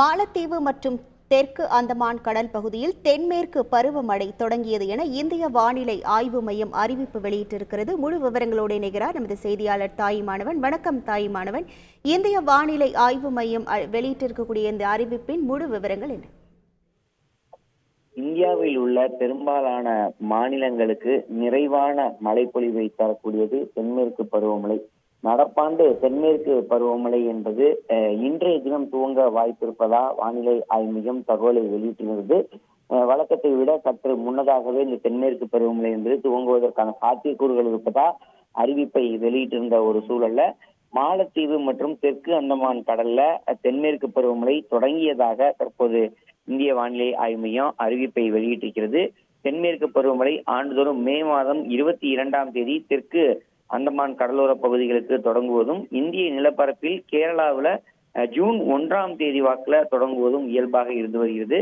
மாலத்தீவு மற்றும் தெற்கு அந்தமான் கடல் பகுதியில் தென்மேற்கு பருவமழை தொடங்கியது என இந்திய வானிலை ஆய்வு மையம் அறிவிப்பு வெளியிட்டிருக்கிறது. முழு விவரங்களோடு இணைகிறார் நமது செய்தியாளர் தாயுமானவன். வணக்கம் தாயுமானவன். இந்திய வானிலை ஆய்வு மையம் வெளியிட்டிருக்கக்கூடிய இந்த அறிவிப்பின் முழு விவரங்கள் என்ன? இந்தியாவில் உள்ள பெரும்பாலான மாநிலங்களுக்கு நிறைவான மழைப்பொழிவை தரக்கூடியது தென்மேற்கு பருவமழை. நடப்பாண்டு தென்மேற்கு பருவமழை என்பது இன்றைய தினம் துவங்க வாய்ப்பிருப்பதா வானிலை ஆய்வு மையம் தகவலை வெளியிட்டிருந்தது. வழக்கத்தை விட சற்று முன்னதாகவே இந்த தென்மேற்கு பருவமழை என்பது துவங்குவதற்கான சாத்தியக்கூறுகள் இருப்பதா அறிவிப்பை வெளியிட்டிருந்த ஒரு சூழல்ல மாலத்தீவு மற்றும் தெற்கு அந்தமான் கடல்ல தென்மேற்கு பருவமழை தொடங்கியதாக தற்போது இந்திய வானிலை ஆய்வு மையம் அறிவிப்பை வெளியிட்டிருக்கிறது. தென்மேற்கு பருவமழை ஆண்டுதோறும் மே மாதம் 22ஆம் தேதி தெற்கு அந்தமான் கடலோர பகுதிகளுக்கு தொடங்குவதும் இந்திய நிலப்பரப்பில் கேரளாவில் ஜூன் 1ஆம் தேதி வாக்குல தொடங்குவதும் இயல்பாக இருந்து வருகிறது.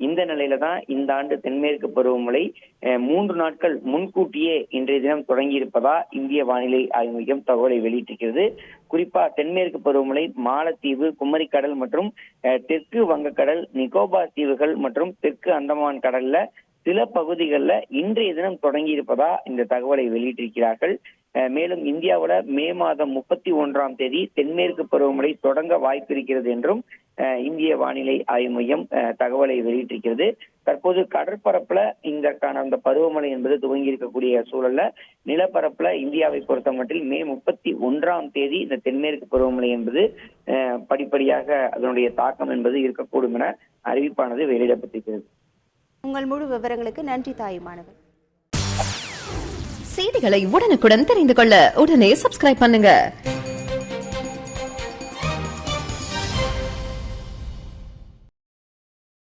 இந்த நிலையில தான் இந்த ஆண்டு தென்மேற்கு பருவமழை 3 நாட்கள் முன்கூட்டியே இன்றைய தினம் தொடங்கி இருப்பதா இந்திய வானிலை ஆய்வு மையம் தகவலை வெளியிட்டிருக்கிறது. குறிப்பா தென்மேற்கு பருவமழை மாலத்தீவு, குமரிக்கடல் மற்றும் தெற்கு வங்கக்கடல், நிக்கோபார் தீவுகள் மற்றும் தெற்கு அந்தமான் கடல்ல சில பகுதிகளில் இன்றைய தினம் தொடங்கி இருப்பதா இந்த தகவலை வெளியிட்டிருக்கிறார்கள். மேலும் இந்தியாவோட மே மாதம் 31ஆம் தேதி தென்மேற்கு பருவமழை தொடங்க வாய்ப்பிருக்கிறது என்றும் இந்திய வானிலை ஆய்வு மையம் தகவலை வெளியிட்டிருக்கிறது. தற்போது கடற்பரப்புல இதற்கான அந்த பருவமழை என்பது துவங்கி இருக்கக்கூடிய சூழல்ல நிலப்பரப்புல இந்தியாவை பொறுத்த மட்டில் மே 31ஆம் தேதி இந்த தென்மேற்கு பருவமழை என்பது படிப்படியாக அதனுடைய தாக்கம் என்பது இருக்கக்கூடும் என அறிவிப்பானது வெளியிடப்பட்டிருக்கிறது. உங்கள் முழு விவரங்களுக்கு நன்றி தாயுமானவன். செய்திகளை உடனுக்குடன் தெரிந்து கொள்ள உடனே சப்ஸ்கிரைப் பண்ணுங்க.